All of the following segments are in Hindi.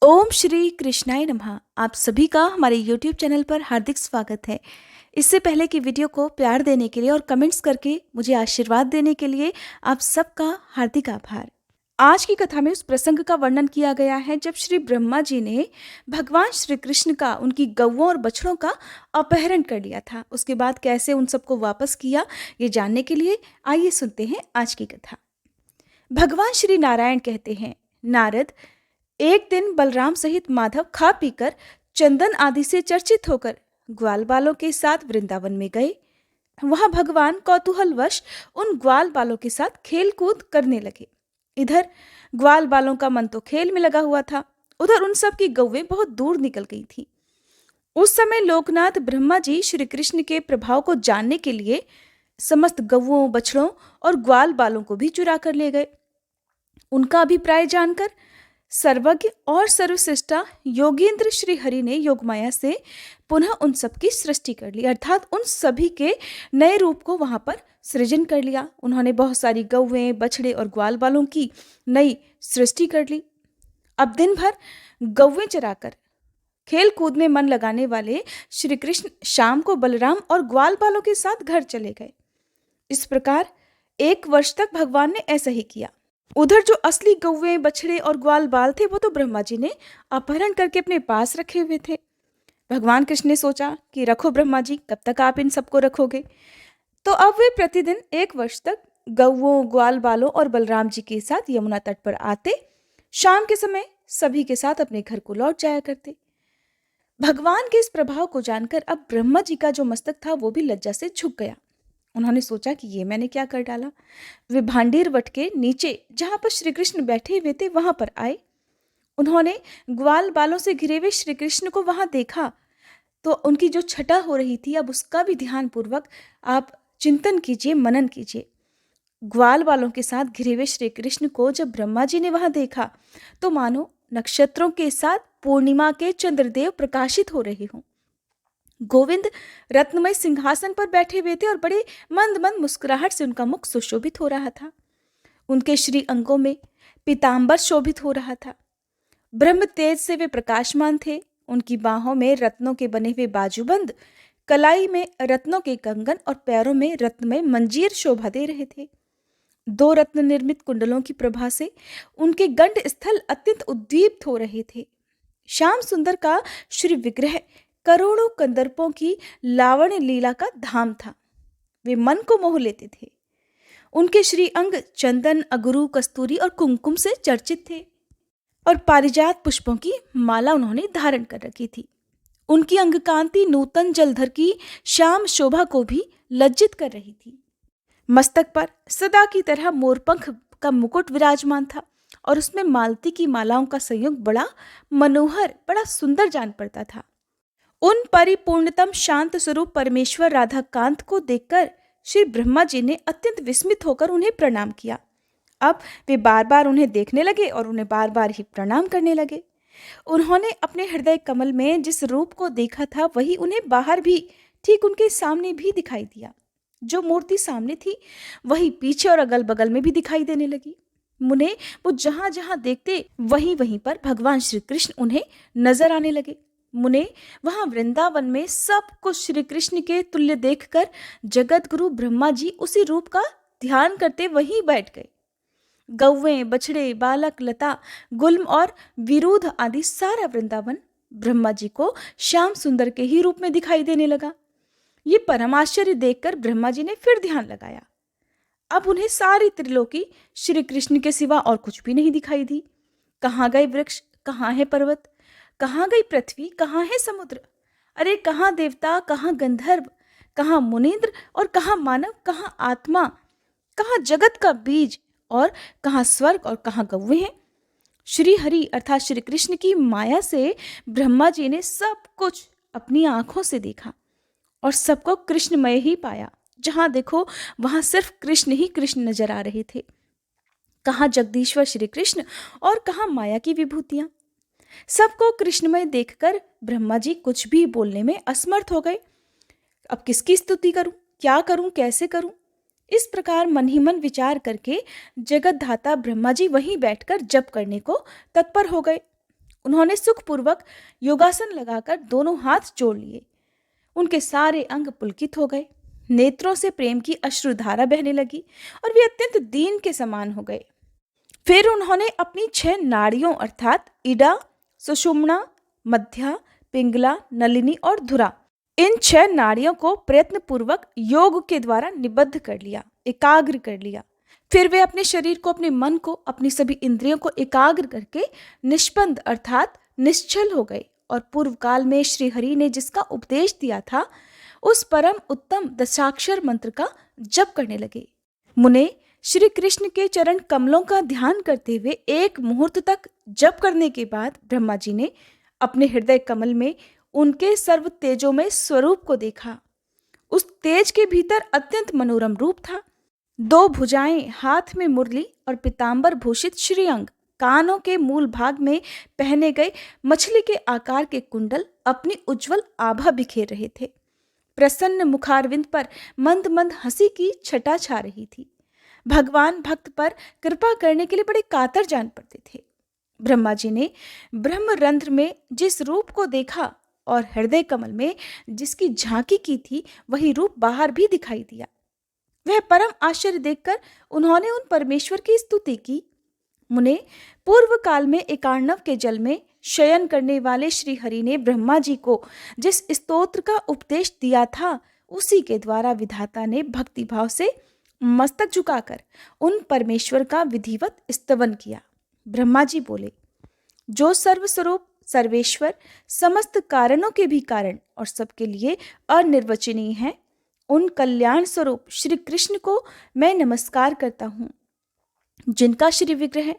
ओम श्री कृष्णाय नमः। आप सभी का हमारे YouTube चैनल पर हार्दिक स्वागत है। इससे पहले कि वीडियो को प्यार देने के लिए और कमेंट्स करके मुझे आशीर्वाद देने के लिए आप सबका हार्दिक आभार। आज की कथा में उस प्रसंग का वर्णन किया गया है जब श्री ब्रह्मा जी ने भगवान श्री कृष्ण का उनकी गौओं और बछड़ों का अपहरण कर लिया था। उसके बाद कैसे उन सबको वापस किया, ये जानने के लिए आइए सुनते हैं आज की कथा। भगवान श्री नारायण कहते हैं, नारद, एक दिन बलराम सहित माधव खा पीकर चंदन आदि से चर्चित होकर ग्वाल बालों के साथ वृंदावन में गए। वहां भगवान कौतूहलवश उन ग्वाल बालों के साथ खेल कूद करने लगे। इधर ग्वाल बालों का मन तो खेल में लगा हुआ था, उधर उन सब की गौवें बहुत दूर निकल गई थी। उस समय लोकनाथ ब्रह्मा जी श्री कृष्ण के प्रभाव को जानने के लिए समस्त गौओं, बछड़ों और ग्वाल बालों को भी चुरा कर ले गए। उनका अभिप्राय जानकर सर्वज्ञ और सर्वश्रेष्ठा योगेंद्र श्री हरि ने योगमाया से पुनः उन सब की सृष्टि कर ली, अर्थात उन सभी के नए रूप को वहां पर सृजन कर लिया। उन्होंने बहुत सारी गौवें, बछड़े और ग्वाल बालों की नई सृष्टि कर ली। अब दिन भर गौवें चराकर खेल कूद में मन लगाने वाले श्री कृष्ण शाम को बलराम और ग्वाल बालों के साथ घर चले गए। इस प्रकार 1 वर्ष तक भगवान ने ऐसा ही किया। उधर जो असली गौवें, बछड़े और ग्वाल बाल थे वो तो ब्रह्मा जी ने अपहरण करके अपने पास रखे हुए थे। भगवान कृष्ण ने सोचा कि रखो ब्रह्मा जी, कब तक आप इन सबको रखोगे। तो अब वे प्रतिदिन 1 वर्ष तक गौओं, ग्वाल बालों और बलराम जी के साथ यमुना तट पर आते, शाम के समय सभी के साथ अपने घर को लौट जाया करते। भगवान के इस प्रभाव को जानकर अब ब्रह्मा जी का जो मस्तक था वो भी लज्जा से झुक गया। उन्होंने सोचा कि ये मैंने क्या कर डाला। वे भांडीर वट के नीचे जहां पर श्री कृष्ण बैठे हुए थे वहां पर आए। उन्होंने ग्वाल बालों से घिरे हुए श्री कृष्ण को वहां देखा तो उनकी जो छटा हो रही थी, अब उसका भी ध्यान पूर्वक आप चिंतन कीजिए, मनन कीजिए। ग्वाल बालों के साथ घिरे हुए श्री कृष्ण को जब ब्रह्मा जी ने वहां देखा तो मानो नक्षत्रों के साथ पूर्णिमा के चंद्रदेव प्रकाशित हो रहे हों। गोविंद रत्नमय सिंहासन पर बैठे हुए थे और बड़े मंद मंद मुस्कुराहट से उनका मुख सुशोभित हो रहा था। उनके श्री अंगों में पीतांबर शोभित हो रहा था। ब्रह्म तेज से वे प्रकाशमान थे। उनकी बाहों में रत्नों के बने हुए बाजूबंद, कलाई में रत्नों के कंगन और पैरों में रत्नमय मंजीर शोभा दे रहे थे। 2 रत्न निर्मित कुंडलों की प्रभा से उनके गंड स्थल अत्यंत उद्दीप्त हो रहे थे। श्याम सुंदर का श्री विग्रह करोड़ों कंदर्पों की लावण्य लीला का धाम था। वे मन को मोह लेते थे। उनके श्री अंग चंदन, अगरू, कस्तूरी और कुमकुम से चर्चित थे और पारिजात पुष्पों की माला उन्होंने धारण कर रखी थी। उनकी अंग कांति नूतन जलधर की श्याम शोभा को भी लज्जित कर रही थी। मस्तक पर सदा की तरह मोरपंख का मुकुट विराजमान था और उसमें मालती की मालाओं का संयोग बड़ा मनोहर, बड़ा सुंदर जान पड़ता था। उन परिपूर्णतम शांत स्वरूप परमेश्वर राधा कांत को देखकर श्री ब्रह्मा जी ने अत्यंत विस्मित होकर उन्हें प्रणाम किया। अब वे बार बार उन्हें देखने लगे और उन्हें बार बार ही प्रणाम करने लगे। उन्होंने अपने हृदय कमल में जिस रूप को देखा था वही उन्हें बाहर भी, ठीक उनके सामने भी दिखाई दिया। जो मूर्ति सामने थी वही पीछे और अगल बगल में भी दिखाई देने लगी। मुने वो जहां जहां देखते वहीं वहीं पर भगवान श्री कृष्ण उन्हें नजर आने लगे। मुने वहां वृंदावन में सब कुछ श्री कृष्ण के तुल्य देखकर जगत गुरु ब्रह्मा जी उसी रूप का ध्यान करते वहीं बैठ गए। गौवें, बछड़े, बालक, लता, गुल्म और विरुद्ध आदि सारा वृंदावन ब्रह्मा जी को श्याम सुंदर के ही रूप में दिखाई देने लगा। ये परम आश्चर्य देखकर ब्रह्मा जी ने फिर ध्यान लगाया। अब उन्हें सारी त्रिलोकी श्री कृष्ण के सिवा और कुछ भी नहीं दिखाई दी। कहाँ गए वृक्ष, कहाँ है पर्वत, कहाँ गई पृथ्वी, कहाँ है समुद्र, अरे कहाँ देवता, कहाँ गंधर्व, कहाँ मुनीन्द्र और कहाँ मानव, कहाँ आत्मा, कहाँ जगत का बीज और कहाँ स्वर्ग और कहाँ गौवें हैं। श्री हरि अर्थात श्री कृष्ण की माया से ब्रह्मा जी ने सब कुछ अपनी आंखों से देखा और सबको कृष्णमय ही पाया। जहां देखो वहां सिर्फ कृष्ण ही कृष्ण नजर आ रहे थे। कहाँ जगदीश्वर श्री कृष्ण और कहाँ माया की विभूतियां। सबको कृष्णमय देखकर ब्रह्मा जी कुछ भी बोलने में असमर्थ हो गए। अब किसकी स्तुति करूं, क्या करूं, कैसे करूं। इस प्रकार मन ही मन विचार करके जगत धाता ब्रह्मा जी वहीं बैठकर जप करने को तत्पर हो गए। उन्होंने सुखपूर्वक योगासन लगाकर दोनों हाथ जोड़ लिए। उनके सारे अंग पुलकित हो गए, नेत्रों से प्रेम की अश्रुधारा बहने लगी और वे अत्यंत दीन के समान हो गए। फिर उन्होंने अपनी 6 नाड़ियों अर्थात इडा, सुषुम्ना, मध्या, पिंगला, नलिनी और धुरा, इन 6 नाड़ियों को प्रयत्न पूर्वक योग के द्वारा निबद्ध कर लिया, एकाग्र कर लिया। फिर वे अपने शरीर को, अपने मन को, अपनी सभी इंद्रियों को एकाग्र करके निष्पन्द अर्थात निश्चल हो गए और पूर्व काल में श्री हरि ने जिसका उपदेश दिया था उस परम उत्तम दशाक्षर मंत्र का जप करने लगे। मुने श्री कृष्ण के चरण कमलों का ध्यान करते हुए एक मुहूर्त तक जप करने के बाद ब्रह्मा जी ने अपने हृदय कमल में उनके सर्व तेजोमय स्वरूप को देखा। उस तेज के भीतर अत्यंत मनोरम रूप था। 2 भुजाएं, हाथ में मुरली और पीतांबर भूषित श्रीअंग, कानों के मूल भाग में पहने गए मछली के आकार के कुंडल अपनी उज्जवल आभा बिखेर रहे थे। प्रसन्न मुखारविंद पर मंद मंद हंसी की छटा छा रही थी। भगवान भक्त पर कृपा करने के लिए बड़े कातर जान पड़ते थे। ब्रह्मा जी ने ब्रह्मरंध्र में जिस रूप को देखा और हृदय कमल में जिसकी झांकी की थी, वही रूप बाहर भी दिखाई दिया। वह परम आश्चर्य देखकर उन्होंने उन परमेश्वर की स्तुति की। मुने, पूर्व काल में एकार्णव के जल में शयन करने वाले श्री हरि ने ब्रह्मा जी को जिस स्तोत्र का उपदेश दिया था, उसी के द्वारा विधाता ने भक्ति भाव से मस्तक झुकाकर उन परमेश्वर का विधिवत स्तवन किया। ब्रह्मा जी बोले, जो सर्वस्वरूप, सर्वेश्वर, समस्त कारणों के भी कारण और सबके लिए अनिर्वचनीय है, उन कल्याण स्वरूप श्री कृष्ण को मैं नमस्कार करता हूँ, जिनका श्री विग्रह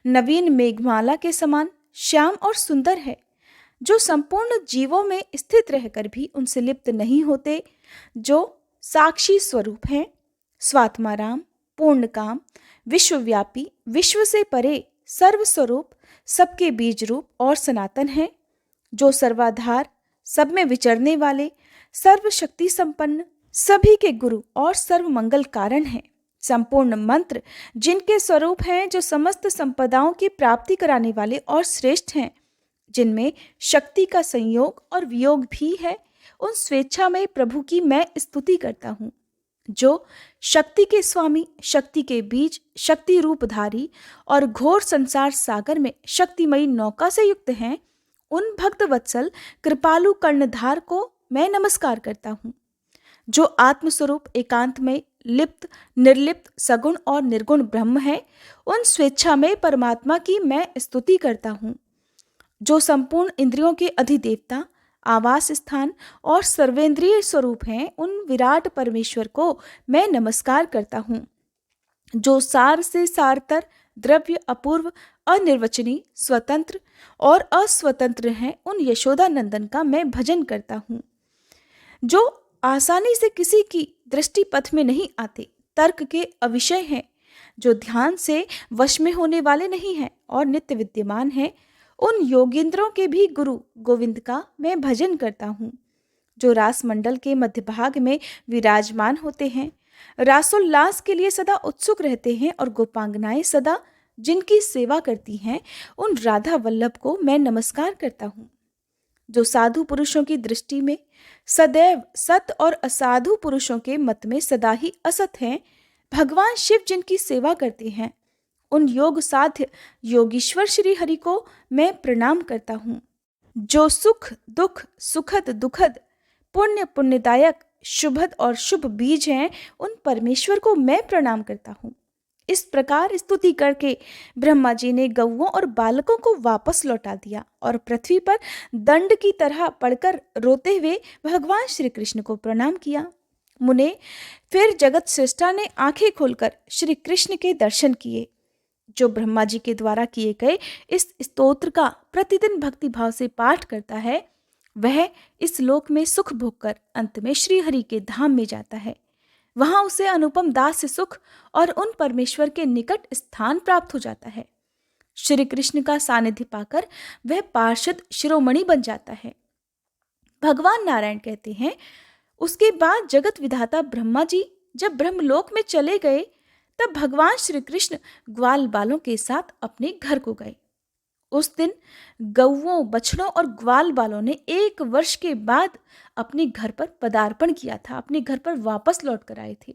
नवीन मेघमाला के समान श्याम और सुंदर है, जो संपूर्ण जीवों में स्थित रहकर भी उनसे लिप्त नहीं होते, जो साक्षी स्वरूप हैं, स्वात्माराम, पूर्ण काम, विश्वव्यापी, विश्व से परे, सर्वस्वरूप, सबके बीज रूप और सनातन है, जो सर्वाधार, सब में विचरने वाले, सर्वशक्ति संपन्न, सभी के गुरु और सर्व मंगल कारण है, संपूर्ण मंत्र जिनके स्वरूप हैं, जो समस्त संपदाओं की प्राप्ति कराने वाले और श्रेष्ठ हैं, जिनमें शक्ति का संयोग और वियोग भी है, उन स्वेच्छामय प्रभु की मैं स्तुति करता हूँ, जो शक्ति के स्वामी, शक्ति के बीज, शक्ति रूपधारी और घोर संसार सागर में शक्तिमयी नौका से युक्त हैं, उन भक्त वत्सल कृपालु कर्णधार को मैं नमस्कार करता हूँ, जो आत्मस्वरूप एकांत में लिप्त, निर्लिप्त, सगुण और निर्गुण ब्रह्म है, उन स्वेच्छा में परमात्मा की मैं स्तुति करता हूँ, जो संपूर्ण इंद्रियों के अधिदेवता, आवास स्थान और सर्वेंद्रिय स्वरूप हैं, उन विराट परमेश्वर को मैं नमस्कार करता हूँ, जो सार से सारतर, द्रव्य, अपूर्व, अनिर्वचनीय, स्वतंत्र और अस्वतंत्र हैं, उन यशोदा नंदन का मैं भजन करता हूँ, जो आसानी से किसी की दृष्टि पथ में नहीं आते, तर्क के अविषय हैं, जो ध्यान से वश में होने वाले नहीं हैं और नित्य विद्यमान हैं, उन योगींद्रों के भी गुरु गोविंद का मैं भजन करता हूँ, जो रास मंडल के मध्य भाग में विराजमान होते हैं, रासोल्लास के लिए सदा उत्सुक रहते हैं और गोपांगनाएं सदा जिनकी सेवा करती हैं, उन राधा वल्लभ को मैं नमस्कार करता हूँ, जो साधु पुरुषों की दृष्टि में सदैव सत और असाधु पुरुषों के मत में सदा ही असत हैं, भगवान शिव जिनकी सेवा करते हैं, उन योग साध्य योगीश्वर श्री हरि को मैं प्रणाम करता हूँ, जो सुख दुख, सुखद दुखद, पुण्य पुण्यदायक, शुभद और शुभ बीज हैं, उन परमेश्वर को मैं प्रणाम करता हूँ। इस प्रकार स्तुति करके ब्रह्मा जी ने गौओं और बालकों को वापस लौटा दिया और पृथ्वी पर दंड की तरह पड़कर रोते हुए भगवान श्री कृष्ण को प्रणाम किया। मुने, फिर जगत श्रेष्ठा ने आंखें खोलकर श्री कृष्ण के दर्शन किए। जो ब्रह्मा जी के द्वारा किए गए इस स्तोत्र का प्रतिदिन भक्ति भाव से पाठ करता है, वह इस लोक में सुख भोगकर अंत में श्री हरि के धाम में जाता है। वहां उसे अनुपम दास सुख और उन परमेश्वर के निकट स्थान प्राप्त हो जाता है। श्री कृष्ण का सानिध्य पाकर वह पार्षद शिरोमणि बन जाता है। भगवान नारायण कहते हैं, उसके बाद जगत विधाता ब्रह्मा जी जब ब्रह्मलोक में चले गए, तब भगवान श्री कृष्ण ग्वाल बालों के साथ अपने घर को गए। उस दिन गौओं, बछड़ों और ग्वाल बालों ने 1 वर्ष के बाद अपने घर पर पदार्पण किया था, अपने घर पर वापस लौट कर आए थे।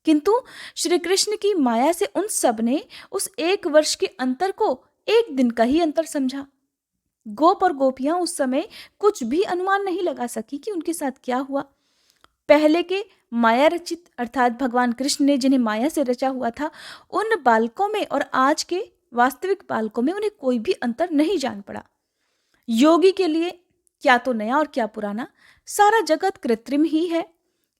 किंतु श्री कृष्ण की माया से उन सब ने उस 1 वर्ष के अंतर को 1 दिन का ही अंतर समझा। गोप और गोपियां उस समय कुछ भी अनुमान नहीं लगा सकी कि उनके साथ क्या हुआ। पहले के माया रचित अर्थात भगवान कृष्ण ने जिन्हें माया से रचा हुआ था, उन बालकों में और आज के वास्तविक बालकों में उन्हें कोई भी अंतर नहीं जान पड़ा। योगी के लिए क्या तो नया और क्या पुराना, सारा जगत कृत्रिम ही है।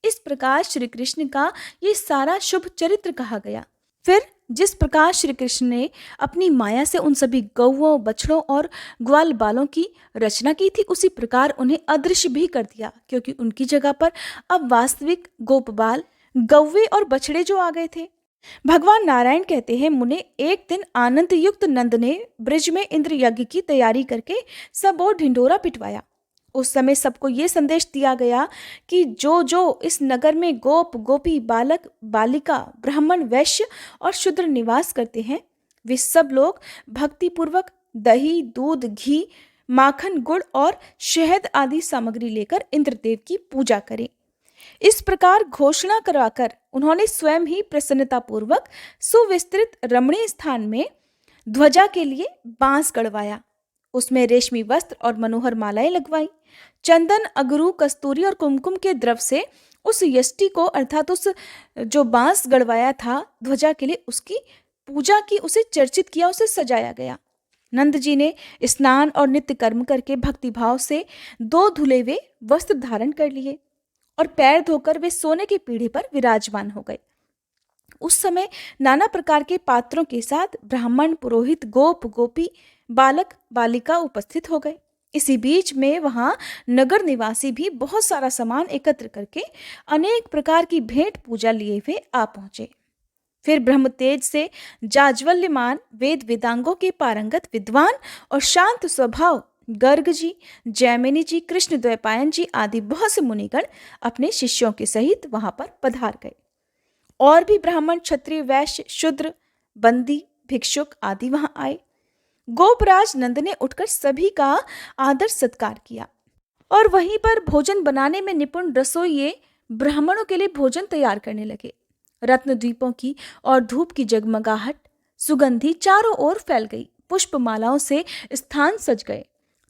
इस प्रकार श्री कृष्ण का ये सारा शुभ चरित्र कहा गया। फिर जिस प्रकार श्री कृष्ण ने अपनी माया से उन सभी गौओं, बछड़ों और ग्वाल बालों की रचना की थी, उसी प्रकार उन्हें अदृश्य भी कर दिया, क्योंकि उनकी जगह पर अब वास्तविक गोप बाल, गौवे और बछड़े जो आ गए थे। भगवान नारायण कहते हैं, मुने एक दिन आनंद युक्त नंद ने ब्रिज में इंद्र यज्ञ की तैयारी करके सब और ढिंढोरा पिटवाया। उस समय सबको ये संदेश दिया गया कि जो जो इस नगर में गोप, गोपी, बालक, बालिका, ब्राह्मण, वैश्य और शूद्र निवास करते हैं, वे सब लोग भक्तिपूर्वक दही, दूध, घी, माखन, गुड़ और शहद आदि सामग्री लेकर इंद्रदेव की पूजा करें। इस प्रकार घोषणा करवाकर उन्होंने स्वयं ही प्रसन्नतापूर्वक सुविस्तृत रमणीय स्थान में ध्वजा के लिए बांस गड़वाया। उसमें रेशमी वस्त्र और मनोहर मालाएं लगवाई। चंदन, अगरू, कस्तूरी और कुमकुम के द्रव से उस यष्टि को अर्थात उस जो बांस गड़वाया था ध्वजा के लिए, उसकी पूजा की, उसे चर्चित किया, उसे सजाया गया। नंद जी ने स्नान और नित्य कर्म करके भक्तिभाव से 2 धुले हुए वस्त्र धारण कर लिए और पैर धोकर वे सोने की पीढ़े पर विराजमान हो गए। उस समय नाना प्रकार के पात्रों के साथ ब्राह्मण, पुरोहित, गोप, गोपी, बालक, बालिका उपस्थित हो गए। इसी बीच में वहां नगर निवासी भी बहुत सारा सामान एकत्र करके अनेक प्रकार की भेंट पूजा लिए हुए आ पहुंचे। फिर ब्रह्म तेज से जाज्वल्यमान वेद वेदांगों के पारंगत विद्वान और शांत स्वभाव गर्ग जी, जैमिनी जी, कृष्ण द्वैपायन जी आदि बहुत से मुनिगण अपने शिष्यों के सहित वहां पर पधार गए। और भी ब्राह्मण, क्षत्रिय, वैश्य, शूद्र, बंदी, भिक्षुक आदि वहां आए। गोपराज नंद ने उठकर सभी का आदर सत्कार किया और वहीं पर भोजन बनाने में निपुण रसोइये ब्राह्मणों के लिए भोजन तैयार करने लगे। रत्न द्वीपों की और धूप की जगमगाहट, सुगंधी चारों ओर फैल गई। पुष्प मालाओं से स्थान सज गए।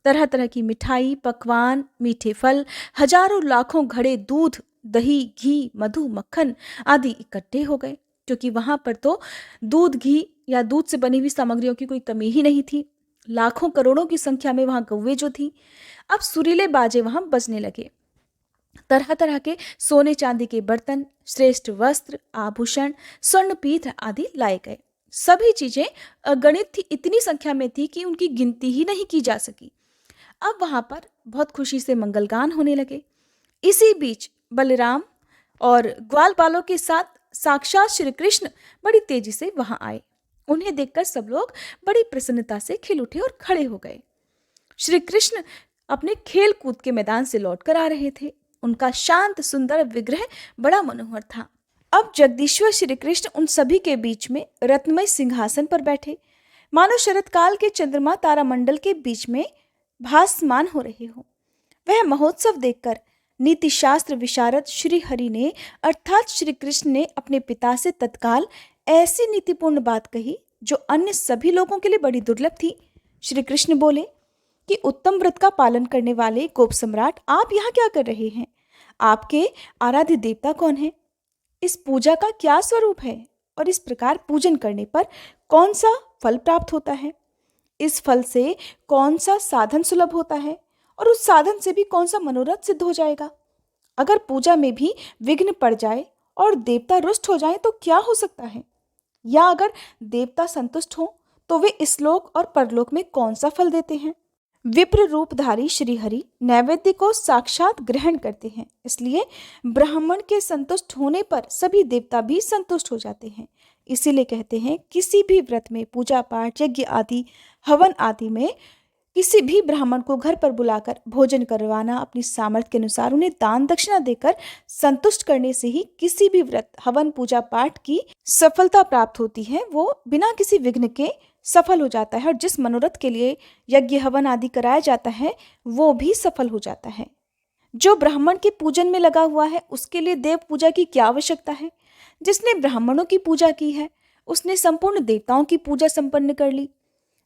तरह तरह की मिठाई, पकवान, मीठे फल, हजारों लाखों घड़े दूध, दही, घी, मधु, मक्खन आदि इकट्ठे हो गए, क्योंकि वहां पर तो दूध, घी या दूध से बनी हुई सामग्रियों की कोई कमी ही नहीं थी। लाखों करोड़ों की संख्या में वहां गौवे जो थी। अब सुरीले बाजे वहां बजने लगे। तरह तरह के सोने चांदी के बर्तन, श्रेष्ठ वस्त्र, आभूषण, स्वर्ण पीठ आदि लाए गए। सभी चीजें अगणित थी, इतनी संख्या में थी कि उनकी गिनती ही नहीं की जा सकी। अब वहां पर बहुत खुशी से मंगलगान होने लगे। इसी बीच बलराम और ग्वाल बालों के साथ साक्षात श्री कृष्ण बड़ी तेजी से वहां आए। उन्हें देखकर सब लोग बड़ी प्रसन्नता से खिल उठे और खड़े हो गए। श्री कृष्ण अपने खेल कूद के मैदान से लौटकर आ रहे थे। उनका शांत सुंदर विग्रह बड़ा मनोहर था। अब जगदीश्वर श्री कृष्ण उन सभी के बीच में रत्नमय सिंहासन पर बैठे, मानो शरत काल के चंद्रमा तारामंडल के बीच में भासमान हो रहे हो। वह महोत्सव देखकर नीति शास्त्र विशारद श्री हरि ने अर्थात श्री कृष्ण ने अपने पिता से तत्काल ऐसी नीतिपूर्ण बात कही जो अन्य सभी लोगों के लिए बड़ी दुर्लभ थी। श्री कृष्ण बोले कि उत्तम व्रत का पालन करने वाले गोप सम्राट, आप यहाँ क्या कर रहे हैं? आपके आराध्य देवता कौन है? इस पूजा का क्या स्वरूप है? और इस प्रकार पूजन करने पर कौन सा फल प्राप्त होता है? इस फल से कौन सा साधन सुलभ होता है? और उस साधन से भी कौन सा मनोरथ सिद्ध हो जाएगा? अगर पूजा में भी विघ्न पड़ जाए और देवता रुष्ट हो जाए तो क्या हो सकता है? या अगर देवता संतुष्ट हो तो वे इस लोक और परलोक में कौन सा फल देते हैं? विप्र रूपधारी श्री हरि नैवेद्य को साक्षात ग्रहण करते हैं, इसलिए ब्राह्मण के संतुष्ट होने पर सभी देवता भी संतुष्ट हो जाते हैं। इसीलिए कहते हैं किसी भी व्रत में, पूजा पाठ, यज्ञ आदि, हवन आदि में किसी भी ब्राह्मण को घर पर बुलाकर भोजन करवाना, अपनी सामर्थ्य के अनुसार उन्हें दान दक्षिणा देकर संतुष्ट करने से ही किसी भी व्रत, हवन, पूजा पाठ की सफलता प्राप्त होती है। वो बिना किसी विघ्न के सफल हो जाता है और जिस मनोरथ के लिए यज्ञ हवन आदि कराया जाता है वो भी सफल हो जाता है। जो ब्राह्मण के पूजन में लगा हुआ है उसके लिए देव पूजा की क्या आवश्यकता है? जिसने ब्राह्मणों की पूजा की है उसने संपूर्ण देवताओं की पूजा संपन्न कर ली।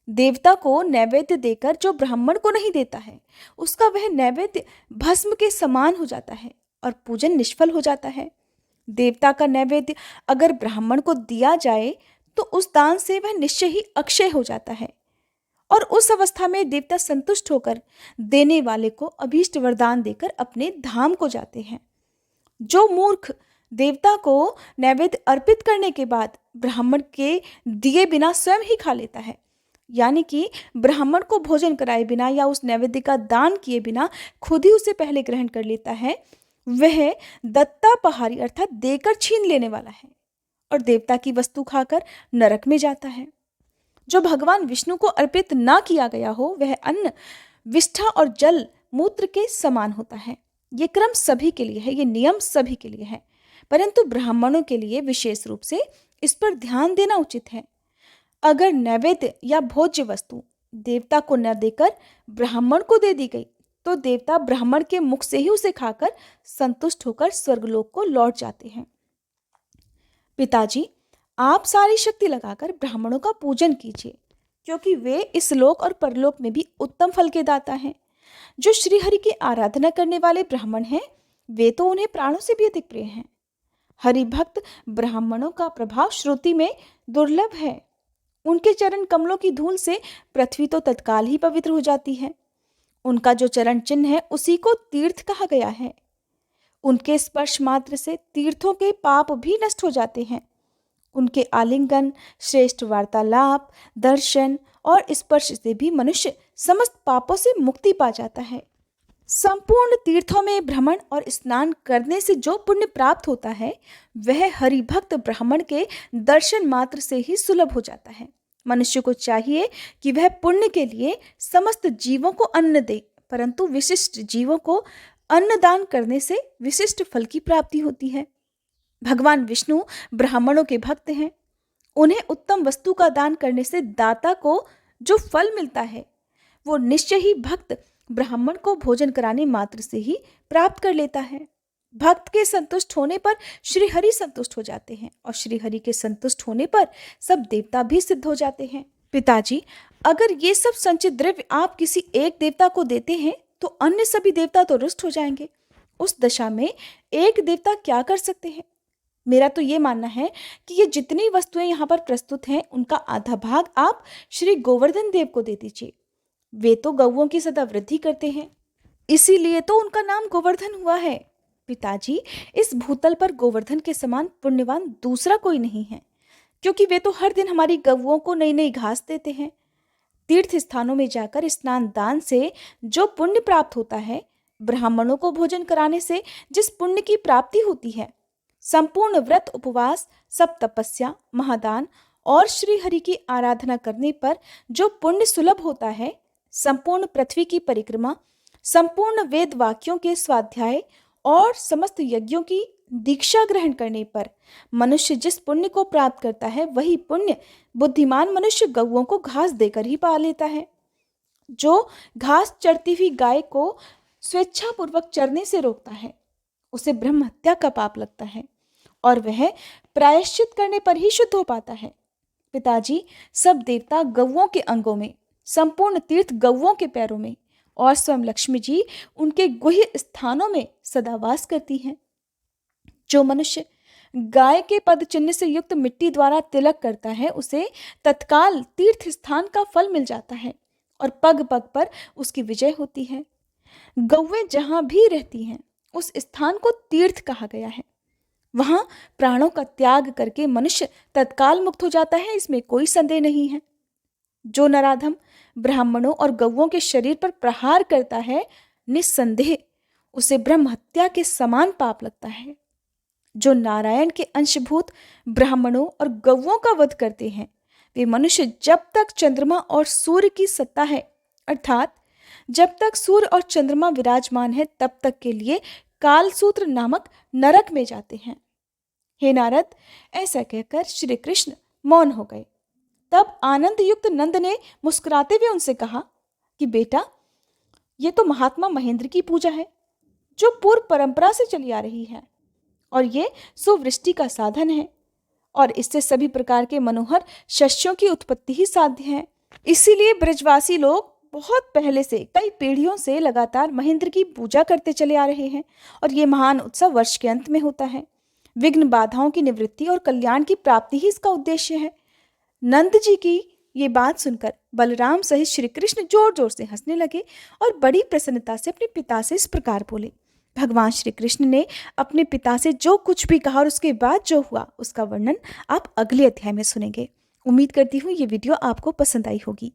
देवता को नैवेद्य देकर जो ब्राह्मण को नहीं देता है उसका वह नैवेद्य भस्म के समान हो जाता है और पूजन निष्फल हो जाता है। देवता का नैवेद्य अगर ब्राह्मण को दिया जाए तो उस दान से वह निश्चय ही अक्षय हो जाता है और उस अवस्था में देवता संतुष्ट होकर देने वाले को अभीष्ट वरदान देकर अपने धाम को जाते हैं। जो मूर्ख देवता को नैवेद्य अर्पित करने के बाद ब्राह्मण के दिए बिना स्वयं ही खा लेता है, यानी कि ब्राह्मण को भोजन कराए बिना या उस नैवेद्य का दान किए बिना खुद ही उसे पहले ग्रहण कर लेता है, वह दत्तापहारी अर्थात देकर छीन लेने वाला है और देवता की वस्तु खाकर नरक में जाता है। जो भगवान विष्णु को अर्पित ना किया गया हो वह अन्न विष्ठा और जल मूत्र के समान होता है। ये क्रम सभी के लिए है, ये नियम सभी के लिए है, परंतु ब्राह्मणों के लिए विशेष रूप से इस पर ध्यान देना उचित है। अगर नैवेद्य या भोज्य वस्तु देवता को न देकर ब्राह्मण को दे दी गई तो देवता ब्राह्मण के मुख से ही उसे खाकर संतुष्ट होकर स्वर्गलोक को लौट जाते हैं। पिताजी, आप सारी शक्ति लगाकर ब्राह्मणों का पूजन कीजिए, क्योंकि वे इस लोक और परलोक में भी उत्तम फल के दाता हैं। जो श्री हरि की आराधना करने वाले ब्राह्मण हैं वे तो उन्हें प्राणों से भी अधिक प्रिय हैं। हरि भक्त ब्राह्मणों का प्रभाव श्रुति में दुर्लभ है। उनके चरण कमलों की धूल से पृथ्वी तो तत्काल ही पवित्र हो जाती है। उनका जो चरण चिन्ह है उसी को तीर्थ कहा गया है। उनके स्पर्श मात्र से तीर्थों के पाप भी नष्ट हो जाते हैं। उनके आलिंगन, श्रेष्ठ वार्तालाप, दर्शन और स्पर्श से भी मनुष्य समस्त पापों से मुक्ति पा जाता है। संपूर्ण तीर्थों में भ्रमण और स्नान करने से जो पुण्य प्राप्त होता है वह हरिभक्त ब्राह्मण के दर्शन मात्र से ही सुलभ हो जाता है। मनुष्य को चाहिए कि वह पुण्य के लिए समस्त जीवों को अन्न दे, परंतु विशिष्ट जीवों को अन्नदान करने से विशिष्ट फल की प्राप्ति होती है। भगवान विष्णु ब्राह्मणों के भक्त हैं। उन्हें उत्तम वस्तु का दान करने से दाता को जो फल मिलता है वो निश्चय ही भक्त ब्राह्मण को भोजन कराने मात्र से ही प्राप्त कर लेता है। भक्त के संतुष्ट होने पर श्री हरि संतुष्ट हो जाते हैं और श्री हरि के संतुष्ट होने पर सब देवता भी सिद्ध हो जाते हैं। पिताजी, अगर ये सब संचित द्रव्य आप किसी एक देवता को देते हैं तो अन्य सभी देवता तो रुष्ट हो जाएंगे। उस दशा में एक देवता क्या कर सकते हैं? मेरा तो ये मानना है कि ये जितनी वस्तुएं यहाँ पर प्रस्तुत हैं उनका आधा भाग आप श्री गोवर्धन देव को दे दीजिए। वे तो गौओं की सदा वृद्धि करते हैं, इसीलिए तो उनका नाम गोवर्धन हुआ है। पिताजी, इस भूतल पर गोवर्धन के समान पुण्यवान दूसरा कोई नहीं है, क्योंकि वे तो हर दिन हमारी गौओं को नई नई घास देते हैं। तीर्थ स्थानों में जाकर स्नान दान से जो पुण्य प्राप्त होता है, ब्राह्मणों को भोजन कराने से जिस पुण्य की प्राप्ति होती है, संपूर्ण व्रत उपवास, सब तपस्या, महादान और श्री हरि की आराधना करने पर जो पुण्य सुलभ होता है, संपूर्ण पृथ्वी की परिक्रमा, संपूर्ण वेद वाक्यों के स्वाध्याय और समस्त यज्ञों की दीक्षा ग्रहण करने पर मनुष्य जिस पुण्य को प्राप्त करता है वही पुण्य बुद्धिमान मनुष्य गौओं को घास देकर ही पा लेता है। जो घास चरती हुई गाय को स्वेच्छापूर्वक चरने से रोकता है उसे ब्रह्म हत्या का पाप लगता है और वह प्रायश्चित करने पर ही शुद्ध हो पाता है। पिताजी, सब देवता गौओं के अंगों में, संपूर्ण तीर्थ गौओं के पैरों में और स्वयं लक्ष्मी जी उनके गुह्य स्थानों में सदा वास करती हैं। जो मनुष्य गाय के पद चिन्ह से युक्त मिट्टी द्वारा तिलक करता है उसे तत्काल तीर्थ स्थान का फल मिल जाता है और पग पग पर उसकी विजय होती है। गौएं जहां भी रहती हैं उस स्थान को तीर्थ कहा गया है। वहां प्राणों का त्याग करके मनुष्य तत्काल मुक्त हो जाता है, इसमें कोई संदेह नहीं है। जो नराधम ब्राह्मणों और गौओं के शरीर पर प्रहार करता है, निस्संदेह उसे ब्रह्म हत्या के समान पाप लगता है। जो नारायण के अंशभूत ब्राह्मणों और गौओं का वध करते हैं, वे मनुष्य जब तक चंद्रमा और सूर्य की सत्ता है, अर्थात जब तक सूर्य और चंद्रमा विराजमान है, तब तक के लिए कालसूत्र नामक नरक में जाते हैं। हे नारद, ऐसा कहकर श्री कृष्ण मौन हो गए। तब आनंद युक्त नंद ने मुस्कुराते हुए उनसे कहा कि बेटा, ये तो महात्मा महेंद्र की पूजा है जो पूर्व परंपरा से चली आ रही है, और ये सुवृष्टि का साधन है, और इससे सभी प्रकार के मनोहर शस्यों की उत्पत्ति ही साध्य है। इसीलिए ब्रजवासी लोग बहुत पहले से, कई पीढ़ियों से लगातार महेंद्र की पूजा करते चले आ रहे हैं, और ये महान उत्सव वर्ष के अंत में होता है। विघ्न बाधाओं की निवृत्ति और कल्याण की प्राप्ति ही इसका उद्देश्य है। नंद जी की ये बात सुनकर बलराम सहित श्री कृष्ण जोर जोर से हंसने लगे और बड़ी प्रसन्नता से अपने पिता से इस प्रकार बोले। भगवान श्री कृष्ण ने अपने पिता से जो कुछ भी कहा और उसके बाद जो हुआ उसका वर्णन आप अगले अध्याय में सुनेंगे। उम्मीद करती हूँ ये वीडियो आपको पसंद आई होगी।